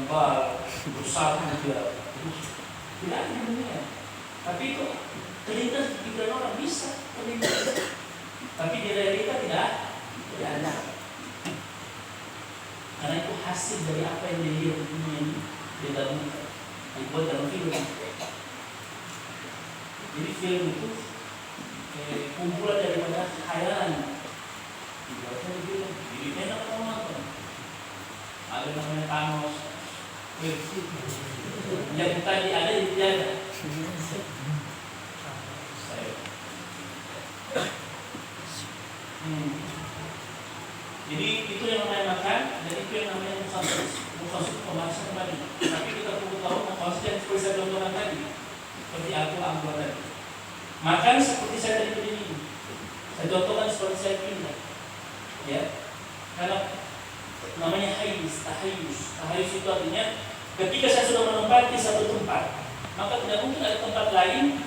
tebal, besar juga. Tidak ada dunia. Tapi itu terlintas di pikiran orang, bisa terlintas. Tapi di realita tidak ada. Karena itu hasil dari apa yang dia lihat di dunia ini, dia gabungkan, dibuat dalam film. Jadi film itu kumpulan daripada khayalan. Dibuatnya di film, jadi enak nonton. Ada namanya Thanos, yang tadi ada dijaga. Jadi itu yang namanya makan, dan itu yang namanya mufassir pembahasan kembali. Tapi kita perlu tahu mufassir yang seperti saya contohkan tadi, seperti aku tadi. Makan seperti saya tadi berdiri. Saya contohkan seperti saya pindah. Ya, karena namanya tahayus itu artinya ketika saya sudah menempati satu tempat, maka tidak mungkin ada tempat lain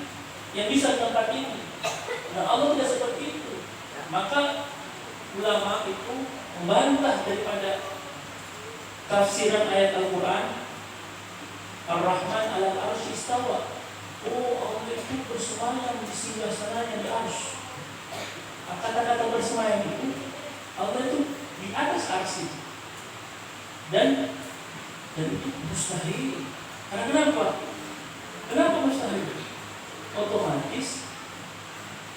yang bisa tempat ini. Dan Allah tidak seperti itu. Maka ulama itu membantah daripada tafsiran ayat Al-Quran Ar-Rahman 'alal 'arsy istawa. Oh, Allah itu bersemayam di singgah sananya di arsy. Kata-kata bersemayam itu Allah itu di atas arsy. Dan itu mustahil. Karena kenapa? Kenapa mustahil? Otomatis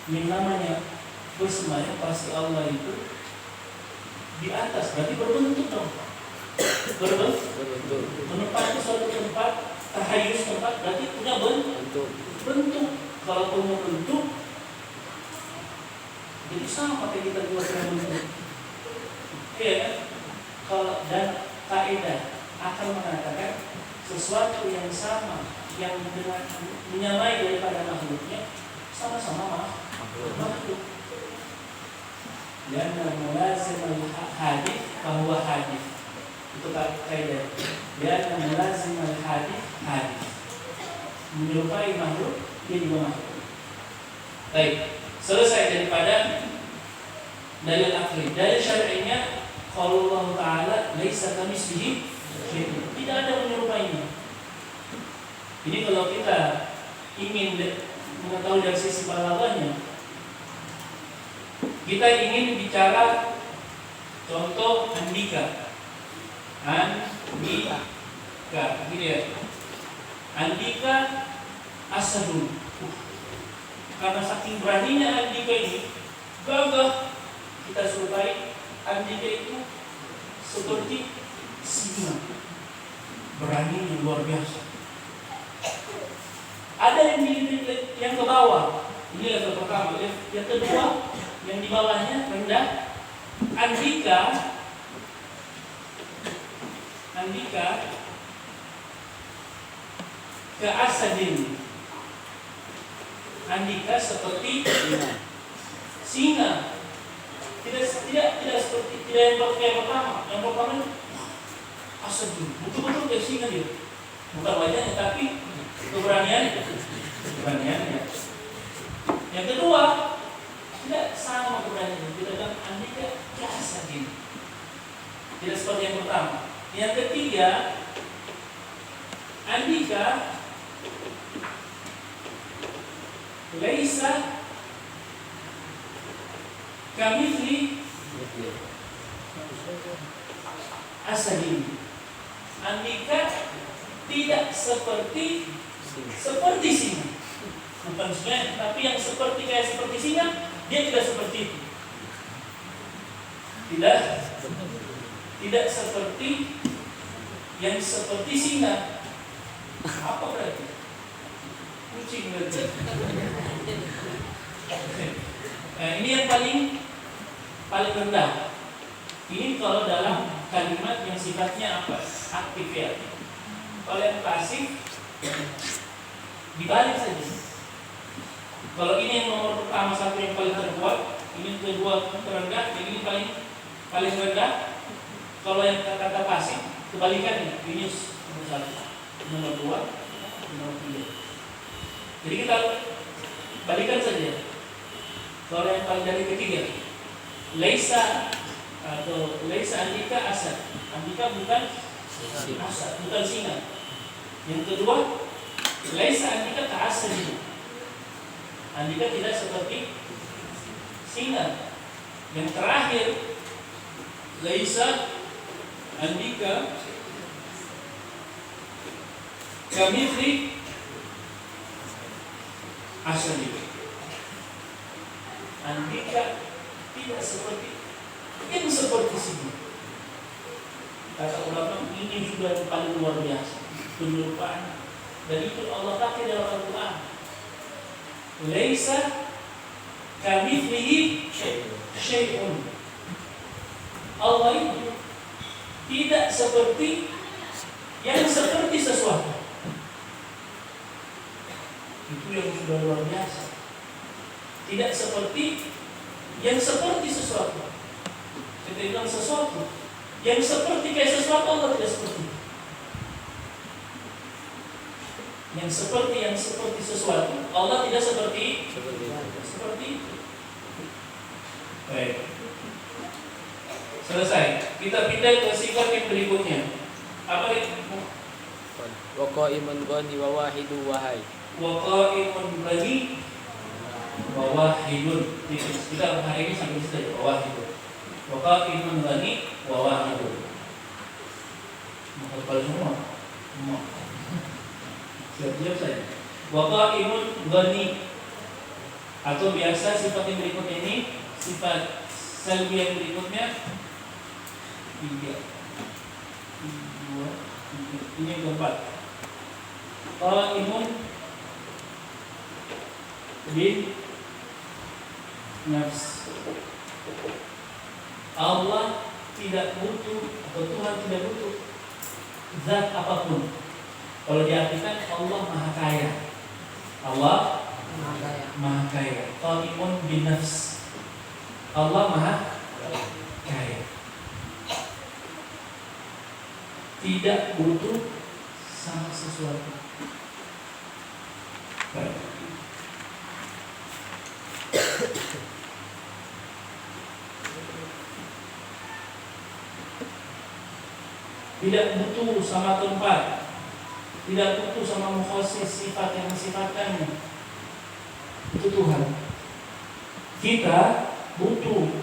yang namanya bersemayam pasti Allah itu di atas, berarti berbentuk dong. Berbentuk. Menempati suatu tempat, tahayus tempat, berarti punya bentuk. Kalau punya bentuk, jadi sama kayak kita buat bentuk. Iya kan? Kalau dan kaidah akan mengatakan sesuatu yang sama, yang dengan menyamai daripada makhluknya, sama-sama makhluk. Dan mulazim al-hadith bahwa hadith itu kaidah. Dan mulazim al-hadith menyerupai makhluk, dia juga makhluk. Baik, selesai daripada dalil akli. Dalil syar'inya qaul Allah Ta'ala laisa kamitslihi syai'un. Tidak ada menyerupainya. Ini kalau kita ingin mengetahui dari sisi balaghahnya, kita ingin bicara contoh andika. Gini ya. Andika asadun. Karena saking beraninya andika ini, gagah, kita serupai andika itu seperti singa. Berani yang luar biasa. Ada yang ke bawah. Ini level pertama. Yang kedua, yang di bawahnya rendah. Andika ke asadin. Andika seperti singa. Tidak seperti yang pertama. Yang pertama asadin. Betul-betul kayak singa dia. Bukan wajahnya tapi keberaniannya. Yang kedua, tidak sama keberaniannya. Kita bilang andika ke asadin. Tidak seperti yang pertama. Yang ketiga, andika laisa kamitsli asadin. Andika tidak seperti singa. Bukan singa, tapi yang seperti singa, dia tidak seperti itu. Tidak seperti yang seperti singa. Apa berarti? Kucing berarti. Nah, ini yang paling rendah. Ini kalau dalam kalimat yang sifatnya apa? Aktif ya. Kalau yang pasif dibalik saja. Kalau ini yang nomor pertama satu yang paling terkuat, ini kedua terendah, yang ini paling rendah. Kalau yang kata pasif kebalikannya, ini nomor satu, nomor dua, nomor tiga. Jadi kita balikan saja. Kalau yang paling dari ketiga, laisa andika asad. Andika bukan Asad, bukan singa. Yang kedua, laisa andika ka'asad. Andika tidak seperti singa. Yang terakhir, laisa andika kamithli asad. Andika tidak seperti yang seperti singa. Kata ulama, ini sudah yang paling luar biasa penyerupaan, dan itu Allah pakai dalam Al-Quran. Laisa kamithlihi syai'un. Allah itu tidak seperti yang seperti sesuatu. Itu yang sudah luar biasa. Tidak seperti yang seperti sesuatu. Kita bilang sesuatu yang seperti kayak sesuatu, Allah tidak seperti. Yang seperti sesuatu, Allah tidak seperti itu. Baik. Selesai. Kita pindah ke sifat yang berikutnya. Apa itu? Wa qa'imun ghani wa wahidu wahai. Wa qa'imun ghani wa wahidun. Kita hari ini sampai situ, wa wahidun. Wa qa'imun ghani wa wahidun. Menghafal semua. Siap-siap saya. Wa qa'imun ghani, atau biasa sifat yang berikutnya ini sifat salbi yang berikutnya 3, 2, 3. Ini yang keempat. Qa'imun bin nafs. Allah tidak butuh, atau Tuhan tidak butuh zat apapun. Kalau diartikan Allah Maha Kaya. Allah Maha Kaya. Qa'imun bin nafs. Allah Maha Kaya. Tidak butuh sama sesuatu. Baik. Tidak butuh sama tempat, tidak butuh sama mukhasis, sifat yang mensifatkannya. Itu Tuhan. Kita butuh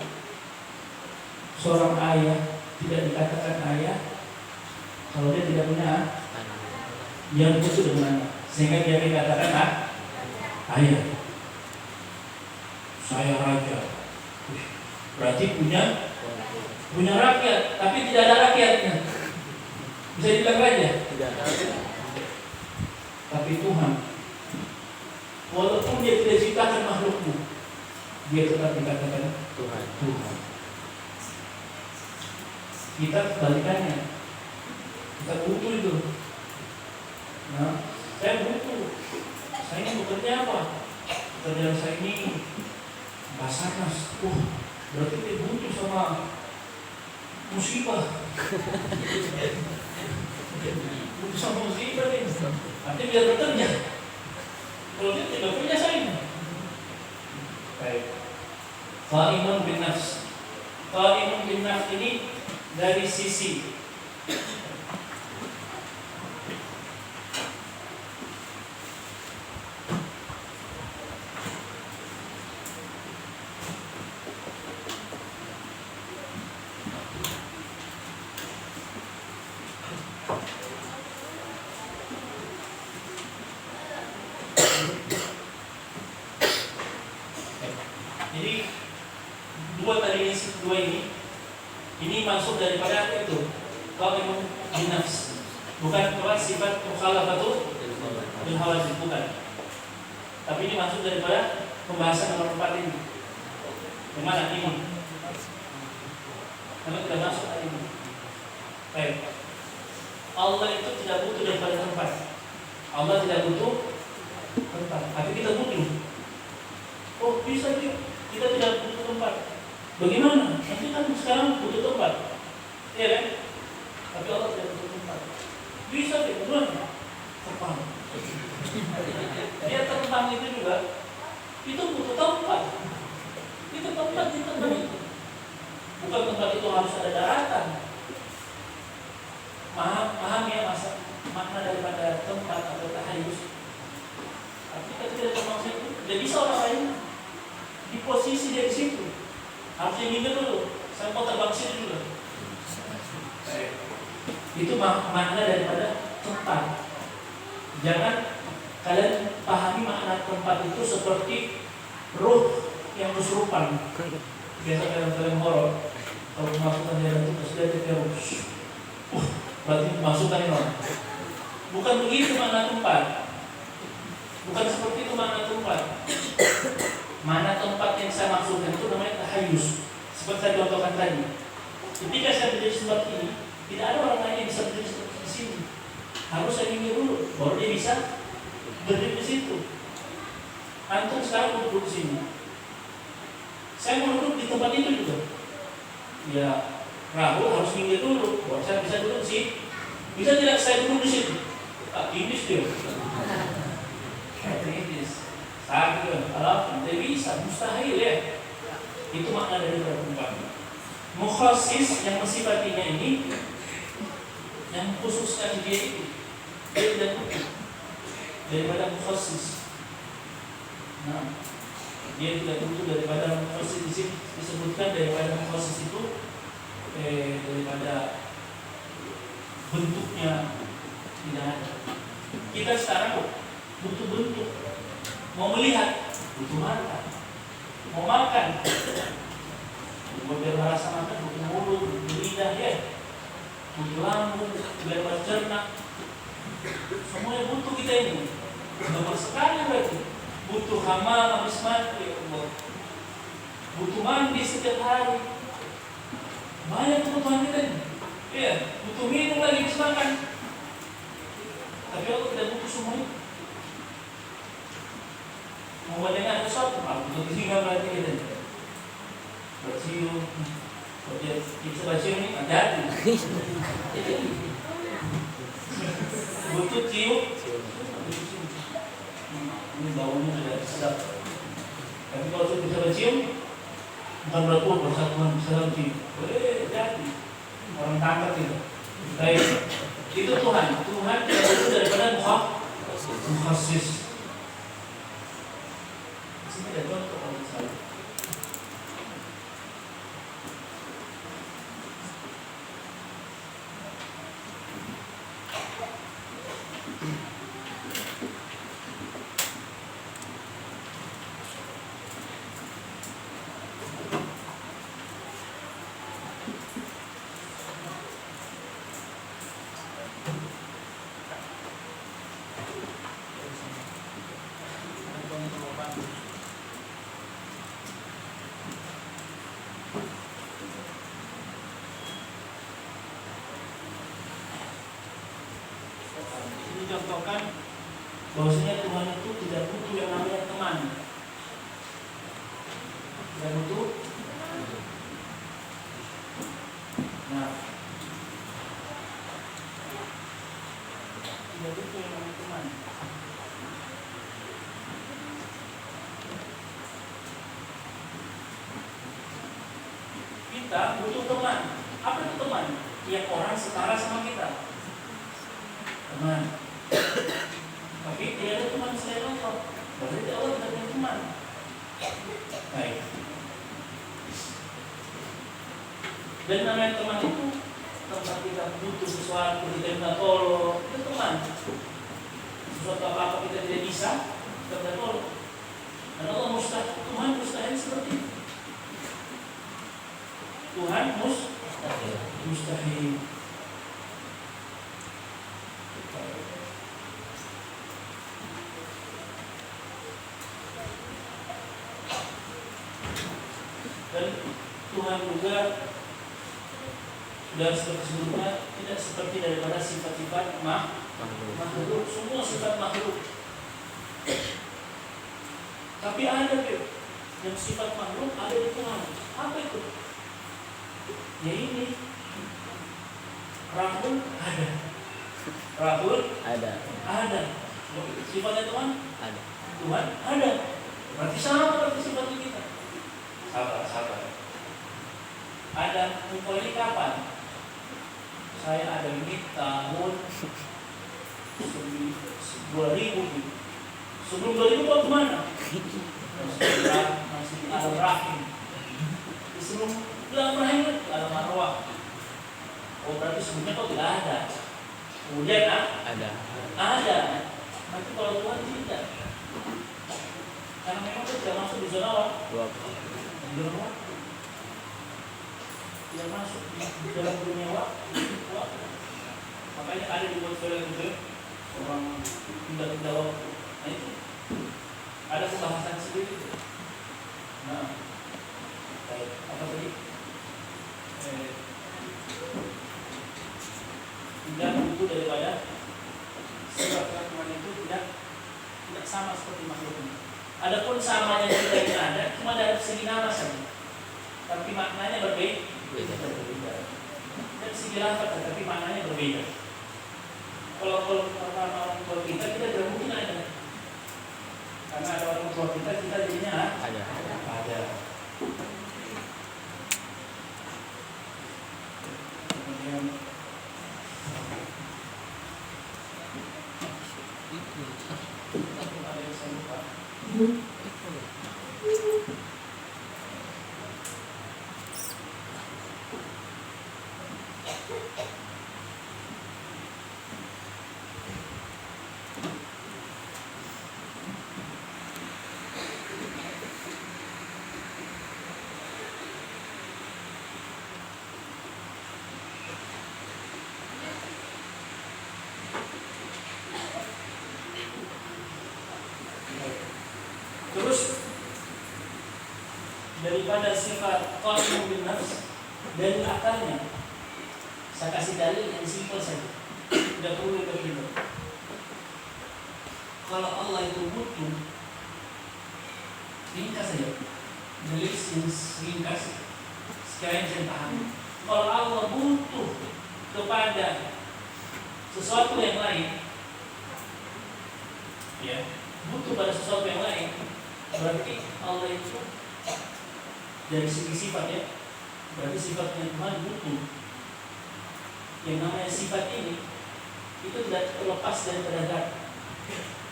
seorang ayah, tidak dikatakan ayah kalau dia tidak punya, dia butuh dengan anak, sehingga dia dikatakan ayah. Saya raja, berarti punya rakyat, tapi tidak ada rakyatnya. Bisa dibilang raja? Tidak. Tapi Tuhan, walaupun dia tidak ciptakan makhlukmu, dia tetap dikatakan Tuhan. Kita kebalikannya, kita butuh itu. Nah, saya butuh. Saya ini bekerja apa? Pekerjaan saya ini Basarnas. Berarti dia butuh sama musibah. Butuh sama musibah nih. Nanti biar bekerja. Kalau dia tidak punya saya. Baik. Qa'imun bin nafs. Qa'imun bin nafs ini dari sisi dua ini masuk daripada itu qa'imun bin nafs, bukan sifat mukhalafatu bil hawadits, bukan. Tapi ini masuk daripada pembahasan nomor 4 ini. Yang mana imun? Karena tidak masuk imun. Baik. Allah itu tidak butuh daripada tempat. Allah tidak butuh tempat, tapi kita butuh. Oh bisa dia, kita tidak butuh tempat. Bagaimana? Nanti kan sekarang butuh tempat, iya kan? Tapi Allah tidak butuh tempat. Bisa dia, bagaimana? Terbang. Dia terbang itu juga, itu butuh tempat. Itu tempat di tempat itu. Bukan tempat itu harus ada daratan. Maha makna daripada tempat atau tahayus. Tapi kita tidak termasuk itu, tidak bisa orang lain di posisi dia di situ. Harusnya minggir dulu. Saya mau terbang sini dulu. Itu makna daripada tempat. Jangan kalian pahami makna tempat itu seperti ruh yang kesurupan. Biasa film-film horor, kalau masukkan dalam itu sudah terus. Berarti masukkan ini. Bukan begitu makna tempat. Bukan seperti itu makna tempat. Mana tempat yang saya maksudkan itu namanya tahayus. Seperti saya contohkan tadi. Ketika saya berdiri seperti ini, tidak ada orang lain yang bisa berdiri seperti di sini. Harus saya minggir dulu, baru dia bisa berdiri di situ. Antum sekarang duduk di sini. Saya mau duduk di tempat itu juga. Ya, Rahul harus minggir dulu, baru saya bisa duduk di sini. Bisa tidak saya duduk di situ? Tak tindis dia. Tindis. Sakit, kalau tidak bisa, mustahil ya. Itu makna dari tempat. Mukhasis yang mensifatinya ini, yang khususkan dia itu, dia tidak butuh daripada mukhasis. Nah, dia tidak butuh daripada mukhasis di sini disebutkan daripada mukhasis itu daripada bentuknya tidak ada. Kita sekarang butuh bentuk. Mau melihat, butuh mata. Mau makan, biar merasa makan, butuh mulut, butuh lidah ya. Butuh lambung, biar bercerna. Semuanya butuh kita ini. Nomor sekali berarti. Butuh hamal habis mandi, ya Allah. Butuh mandi setiap hari. Banyak kebutuhan kita ini. Iya, butuh minum lagi habis makan. Tapi Allah tidak butuh semua itu. Mau mendengar sesuatu, butuh tinggal berarti kita ini. Bercium, kita bercium ini hati-hati. Butuh cium. Ini baunya sudah sedap. Tapi kalau sudah bisa bercium, bukan berlaku persatuan bisa cium. Jadi orang tangkap itu. Baik, itu Tuhan. Tuhan tidak butuh daripada mukhasis. Sini ada contoh kalau misalnya. Contohkan bahwasanya Tuhan itu tidak butuh yang namanya teman. Tidak butuh. Nah, tidak butuh yang namanya teman. Kita butuh teman. Apa itu teman? Yang orang setara sama kita. Teman. Tapi tidak ada teman selain Allah. Berarti Allah tidak punya teman. Baik. Dan namanya teman itu tempat kita butuh sesuatu, kita minta tolong, itu teman. Sesuatu apa-apa kita tidak bisa, kita minta tolong. Dan Allah Tuhan mustahil seperti itu. Tuhan mustahil. Dan Tuhan juga sudah seperti sebelumnya tidak seperti daripada sifat-sifat makhluk, semua sifat makhluk. Tapi ada yang sifat makhluk ada di Tuhan. Apa itu? Ya ini Rahul ada. Rahul ada. Sifatnya Tuhan ada. Tuhan ada. Berarti sama berarti sifatnya kita. Sabar. Ada engkau ini kapan? Saya ada ini tahun 2000 gitu. Sebelum 2000 kau kemana? Masih di alam rahim. Sebelum di alam rahim kan di alam arwah. Oh berarti sebelumnya kau tidak ada. Kemudian Ada. ada. Nanti kalau Tuhan tidak. Karena memang itu tidak masuk di zona Waktu. zona waktu. Tidak masuk di dalam dunia waktu. Makanya ada di buat film itu orang pindah-pindah waktu. Nah itu ada pembahasan sendiri. Nah, baik. Apa tadi? Tidak butuh daripada sifat Tuhan itu tidak sama seperti makhluk ini. Adapun samanya kita ini ada cuma dari segi nama saja, tapi maknanya berbeda. Dari segi lafaz tapi maknanya berbeda. Kalau orang tua kita tidak mungkin ada, karena ada orang tua kita jadinya Ada. Kemudian ada yang saya lupa. Terus daripada sifat qa'imun bin nafs dari akalnya, saya kasih dalil yang simpel saja, tidak perlu berpikir. Kalau Allah itu butuh, ringkas saja, dalil yang ringkas, sekalian saya pahami. Kalau Allah butuh kepada sesuatu yang lain, ya, butuh pada sesuatu yang lain, berarti Allah itu dari segi sifat ya, berarti sifatnya Tuhan butuh. Yang namanya sifat ini itu tidak terlepas daripada zat.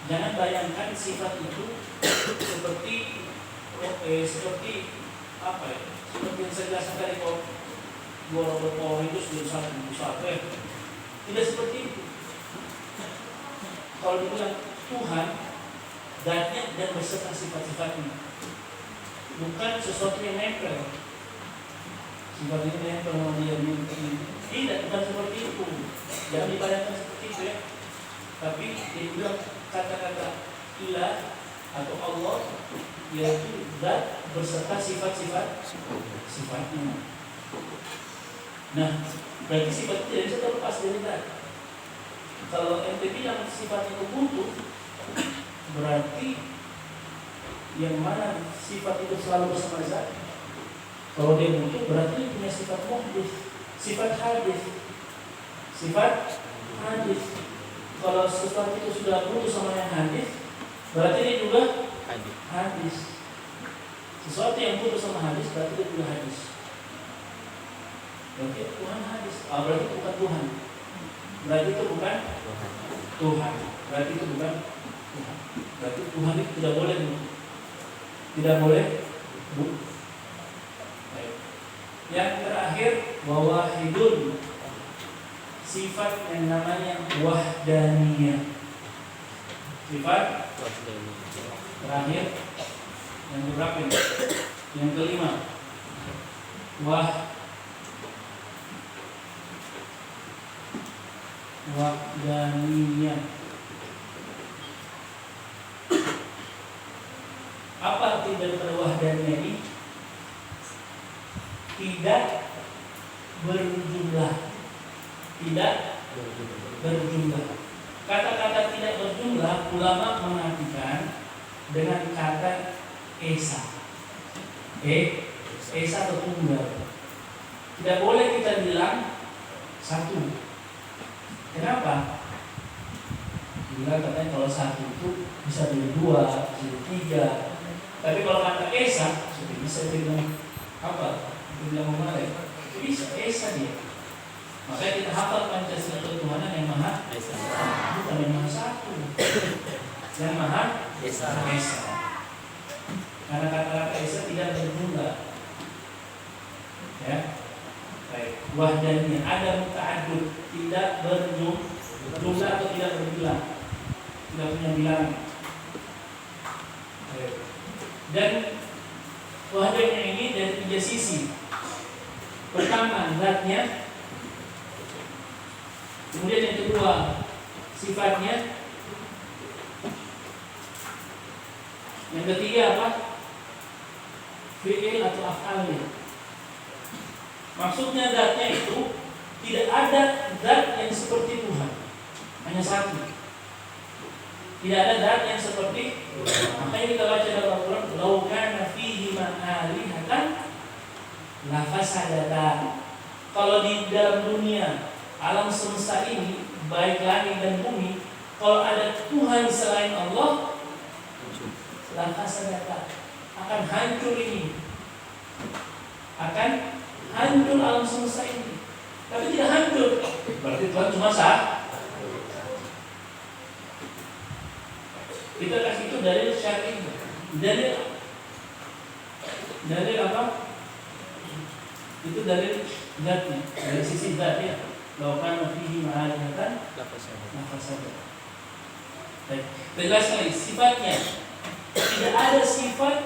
Jangan bayangkan sifat itu seperti apa ya? Seperti yang saya jelaskan tadi, kalau dua robot power itu sudah satu ya. Tidak seperti itu. Kalau dibilang Tuhan, zatnya dan beserta sifat-sifatnya, bukan sesuatu yang nempel. Sifat ini nempel sama dia tidak, bukan seperti itu. Jangan dibayangkan seperti itu ya. Tapi dia bilang kata-kata ilah atau Allah, yaitu zat beserta sifat-sifatnya. Nah, berarti sifat itu tidak bisa terlepas dari zat. Kalau ente bilang sifat itu butuh, berarti yang mana sifat itu selalu bersama zat. Kalau dia butuh, berarti dia punya sifat muhdits, sifat hadis. Kalau sesuatu itu sudah butuh sama yang hadis, berarti dia juga hadis. Sesuatu yang butuh sama hadis, berarti dia juga hadis. Berarti Tuhan hadis. Berarti bukan Tuhan. Berarti itu bukan Tuhan. Berarti itu bukan Tuhan. Berarti Tuhan itu tidak boleh butuh. Yang terakhir, wawahidun, sifat yang namanya wahdaniyah. Sifat terakhir yang berapa ini? Yang kelima, wahdaniyah. Apa arti daripada wahdaniyah ini? Tidak berjumlah. Kata-kata tidak berjumlah, ulama mengartikan dengan kata esa. Esa atau tunggal. Tidak boleh kita bilang satu. Kenapa? Bila katanya kalau satu itu bisa jadi dua, bisa jadi tiga. Tapi kalau kata esa, sudah bisa bilang apa? Bilang mana? Bisa esa dia. Makanya kita hafal Pancasila ketuhanan yang maha Esa. bukan yang maha satu, yang maha Esa. esa. Karena kata-kata esa tidak berjumlah. Ya, baik. Wahdaniyah ada muta'addud, tidak berjumlah atau tidak berbilang, tidak punya bilangan. Baik. Dan wahdaniyah ini dari 3 sisi. Pertama, zatnya. Kemudian yang kedua, sifatnya. Yang ketiga apa? Fi'il atau af'alnya. Maksudnya zatnya itu tidak ada zat yang seperti Tuhan, hanya satu. Tidak ada zat yang seperti Tuhan. Makanya kita baca dalam Al-Quran, "Lau kana fihi ma alihatan la fasadata." Kalau di dalam dunia alam semesta ini, baik langit dan bumi, kalau ada Tuhan selain Allah, la fasadata, akan hancur ini. Akan hancur alam semesta ini. Tapi tidak hancur. Berarti Tuhan cuma sah. Kita kasih itu dalil syar'i. Dalil apa? Itu dalil zatnya. Dari sisi zatnya. Laukan fihi ma'alihatan nafasada. Baik. Tegas lagi sifatnya. Tidak ada sifat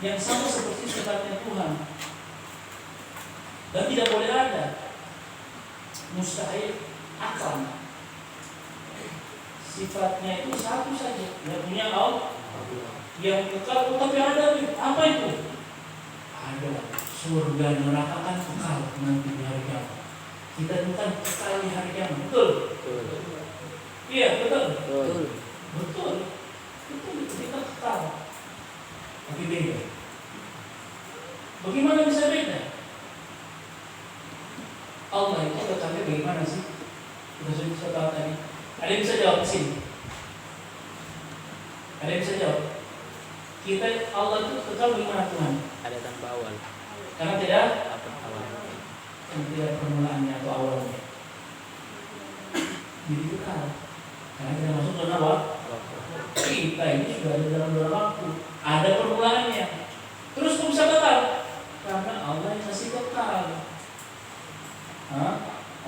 yang sama seperti sifatnya Tuhan. Dan tidak boleh ada. Mustahil akal. Sifatnya itu satu saja. Yang punya Allah. Yang kekal, tapi ada apa itu? Ada. Surga neraka kan kekal nanti di hari kiamat. Kita bukan kekal di hari kiamat. Betul? Iya, betul. Betul. Kita kekal. Tapi beda. Bagaimana bisa beda? Allah itu kekalnya bagaimana sih? Kita sudah tahu tadi. Ada yang bisa jawab di sini? Ada yang bisa jawab? Kita Allah itu kekal bagaimana Tuhan? Ada tanpa awal. Karena tidak Awal. tidak permulaannya atau awalnya. Jadi kekal. Karena kita masuk zona kita ini sudah ada dalam zona waktu. Ada permulaannya. Terus kok bisa kekal? Karena Allah yang kasih kekal.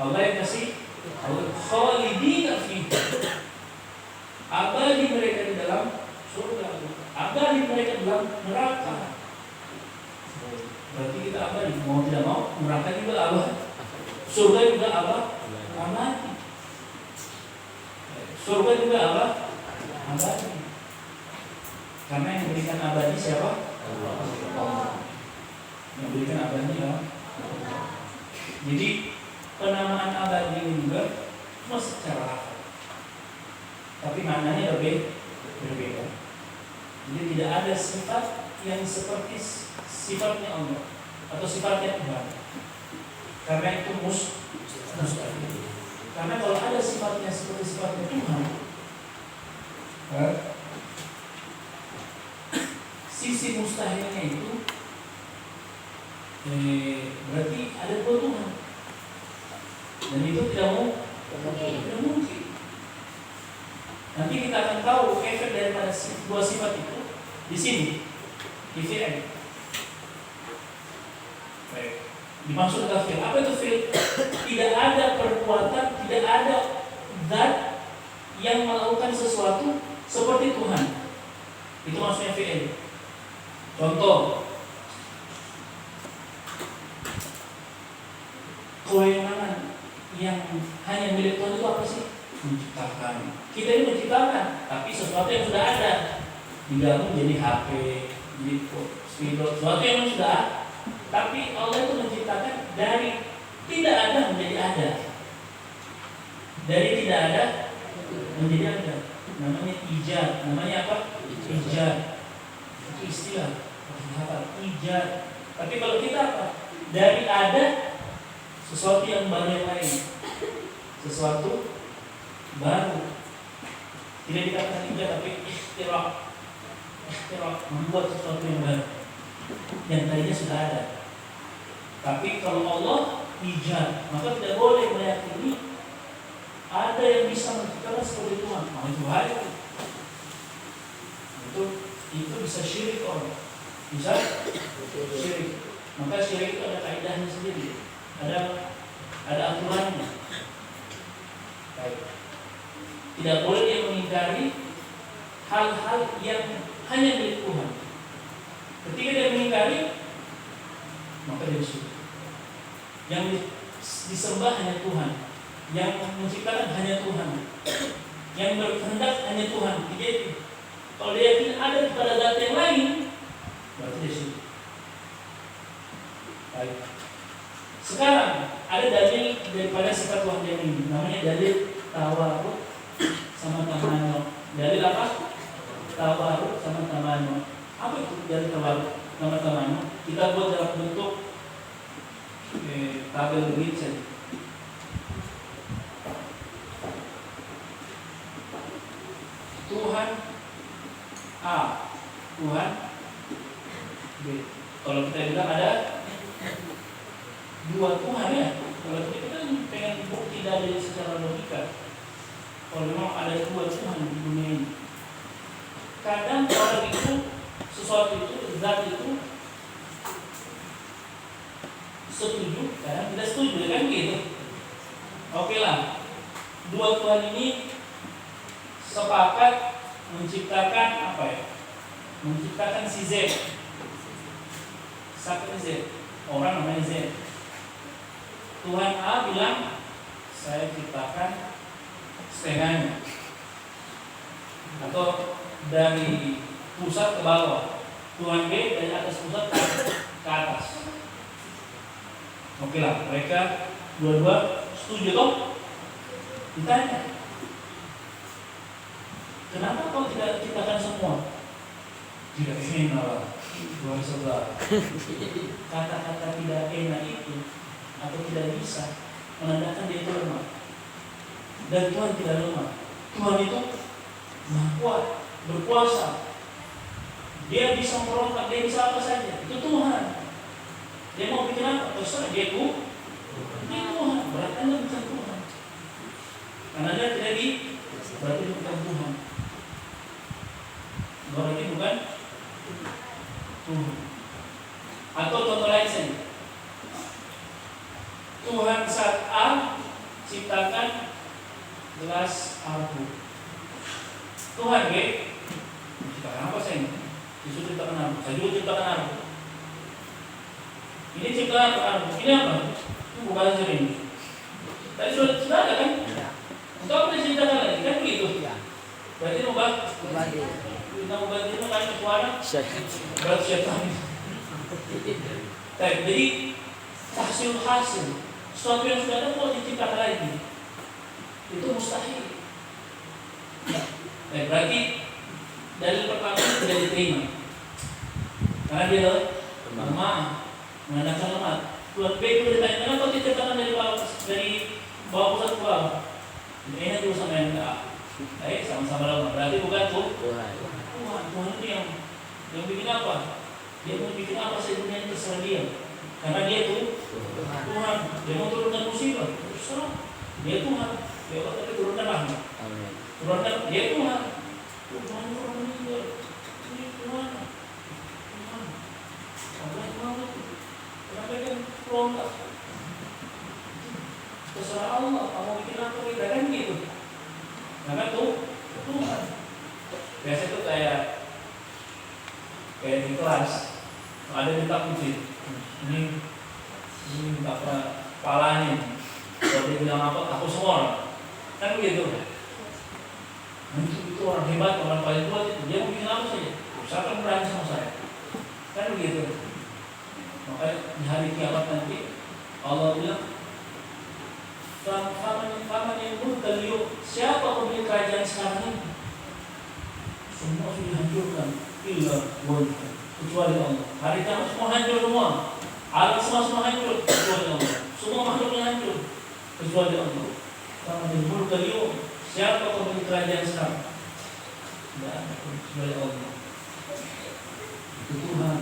Allah yang kasih khalidina fihi. Abadi mereka di dalam surga, abadi mereka di dalam neraka. Berarti kita abadi, mau tidak mau, neraka juga abadi, surga juga abadi. Surga juga abadi. Karena yang berikan abadi siapa? Allah. Yang berikan abadi Allah. Jadi penamaan abadi ini juga cuma secara lafaz, tapi maknanya berbeda. Jadi tidak ada sifat yang seperti sifatnya Allah atau sifatnya Tuhan. Karena itu mustahil. Karena kalau ada sifatnya seperti sifatnya Tuhan, sisi mustahilnya itu berarti ada dua Tuhan. Dan itu tidak mungkin. Nanti kita akan tahu efek daripada dua sifat itu di sini, di fi'il. Baik. Dimaksudkan fi'il. Apa itu fi'il? Tidak ada perbuatan, tidak ada zat yang melakukan sesuatu seperti Tuhan. Itu maksudnya fi'il. Contoh, kewenangan yang hanya milik Tuhan itu apa sih? Menciptakan. Kita ini menciptakan, tapi sesuatu yang sudah ada digabung jadi HP, jadi spidol, sesuatu yang sudah ada. Tapi Allah itu menciptakan dari tidak ada menjadi ada, dari tidak ada menjadi ada. Namanya ijad. Namanya apa? Ijad. Itu istilah. Ijad. Tapi kalau kita apa? Dari ada sesuatu yang baru yang lain, sesuatu baru. Tidak dikatakan ijad, tapi ikhtiraq, membuat sesuatu yang baru yang tadinya sudah ada. Tapi kalau Allah ijad, maka tidak boleh meyakini ada yang bisa menciptakan seperti Tuhan. Nah, itu hal itu bisa syirik orang, bisa syirik. Maka syirik itu ada kaidahnya sendiri, ada aturannya. Baik. Tidak boleh dia mengingkari hal-hal yang hanya milik Tuhan. Ketika dia mengingkari, maka dia syirik. Yang disembah hanya Tuhan, yang menciptakan hanya Tuhan, yang berkehendak hanya Tuhan. Jadi kalau dia yakin ada kepada zat yang lain, berarti dia syirik. Baik. Sekarang ada dalil daripada sifat wahdanih ini, namanya dalil tawarruk sama tamanu. Dalil apa? Tawarruk sama tamanu. Apa itu dalil tawarruk sama tamanu? Kita buat dalam bentuk tabel begini saja. Tuhan A, Tuhan B. Kalau kita bilang ada dua Tuhan ya. Kalau kita kan pengen bukti dari secara logika. Kalau memang ada dua Tuhan di dunia ini. Kadang orang itu, sesuatu itu, zat itu setuju, kadang tidak setuju, kan gitu. Oke lah, dua Tuhan ini sepakat menciptakan apa ya? Menciptakan si Z. Siapa Z? Orang namanya Z. Tuhan A bilang, saya ciptakan setengahnya, atau dari pusat ke bawah. Tuhan B dari atas pusat ke atas. Oke lah, mereka dua-dua setuju toh? Ditanya, kenapa kau tidak ciptakan semua? Tidak enak, luar sebelah. Kata-kata tidak enak itu atau tidak bisa menandakan dia itu lemah. Dan Tuhan tidak lemah. Tuhan itu Maha Kuat, berkuasa. Dia bisa merontak, dia bisa apa saja. Itu Tuhan. Dia mau bikin apa? Terserah dia itu. Dia Tuhan. Berarti Anda bukan Tuhan. Karena Anda tidak di, berarti bukan Tuhan. Berarti bukan Tuhan. Atau contoh lain saja. Tuhan saat A ciptakan gelas arbu. Tuhan B ciptakan apa saya ini? Disuruh ciptakan arbu. Saya juga ciptakan arbu. Ini ciptaan arbu. Ini apa? Ini bukan hasil ini. Tadi sudah ada kan? Untuk apa diciptakan lagi? Kan begitu. Berarti ubah. Kita ubah itu kan suara. Berarti syaitan. Jadi hasil. Sesuatu yang sudah ada kok diciptakan lagi, itu mustahil. Berarti dalil pertama tidak diterima karena dia lemah, mengandalkan lemah. Tuhan B itu ditanya, kenapa diciptakan dari bawah pusat ke bawah? Ini juga sama yang A. Sama-sama lemah. Berarti bukan Tuhan. Tuhan itu yang bikin apa? Dia mau bikin apa sih dunia ini terserah dia. Karena dia itu Tuhan. Dia mau turunkan musibah, terserah. Dia Tuhan. Dia tapi turunkan rahmat. Turunkan dia Tuhan. Tuhan orang meninggal. Ini Tuhan. Allah Tuhan itu. Kenapa dia berontak? Terserah Allah. Kamu bikin apa kita kan gitu. Karena tuh Tuhan. Biasa itu kayak di kelas ada minta puji. Ini apa kepalanya? Kalau dia bilang apa, aku semua kan begitu. Itu orang hebat, orang paling kuat itu. Dia mau bikin apa saja, usahakan berani sama saya. Kan begitu. Makanya di hari kiamat nanti Allah bilang, Faman yang murtaliu, siapa pemilik kerajaan sekarang ini? Semua sudah dihancurkan, illa wajah, kecuali Allah. Hari kiamat semua hancur semua. Alam semua hancur kecuali Allah. Semua makhluknya hancur kecuali Allah. Faman yang murtaliu, siapa pemilik kerajaan sekarang? Tidak ada kecuali Allah. Itu Tuhan.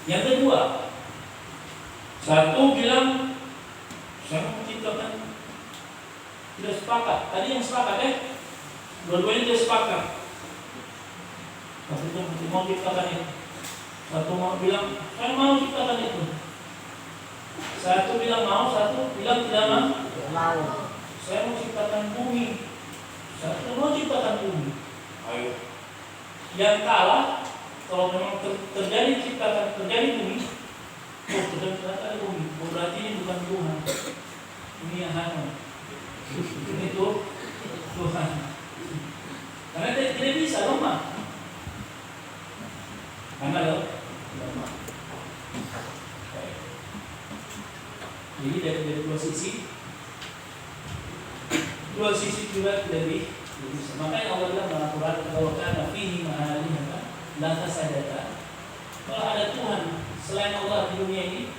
Yang kedua, Satu bilang saya mau menciptakan, tidak sepakat. Tadi yang sepakat dua-duanya tidak sepakat. Satu itu mau ciptakan itu. Satu mau bilang saya mau ciptakan itu. Satu bilang mau, satu bilang tidak mau. Saya mau ciptakan bumi. Satu mau ciptakan bumi. Ayo. Yang kalah kalau memang terjadi bumi, ternyata ada bumi. Berarti ini bukan Tuhan. Ini yang hanya. Ini Tuhan. Karena tidak bisa lemah. Karena lemah. Jadi dari dua sisi juga lebih bisa. Makanya Allah bilang dalam Al-Quran, kalau kana fihi ma'alihatan la fasadata. Kalau ada Tuhan selain Allah di dunia ini,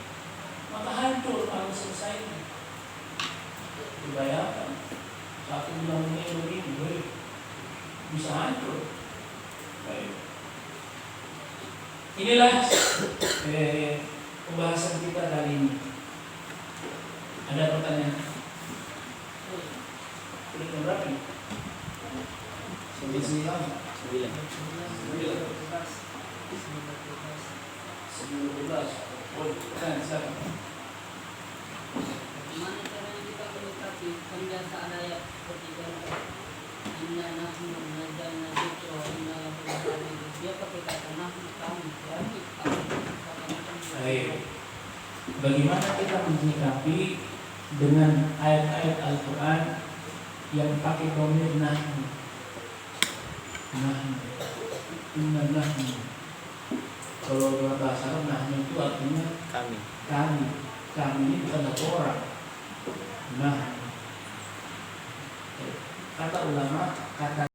maka hancur, akan selesai. Dibayangkan satu bilang dunia begini, bisa hancur. Baik. Inilah pembahasan kita kali ini. Ada pertanyaan? Sudah berapa nih? 9. Oh, kan siapa? Bagaimana caranya kita menyikapi pembiasaan ayat seperti itu? Inna nahnu nazzalna dzikra wa inna lahu lahafidhun. Dia pakai kata nahnu, kami. Baik. Bagaimana kita menyikapi dengan ayat-ayat Al-Quran yang pakai dhamir nahnu? Nahnu. Inna nahnu. Kalau dalam bahasa Arab nahnu itu artinya Kami. Kami ini bukan satu orang. Nah, kata ulama, kata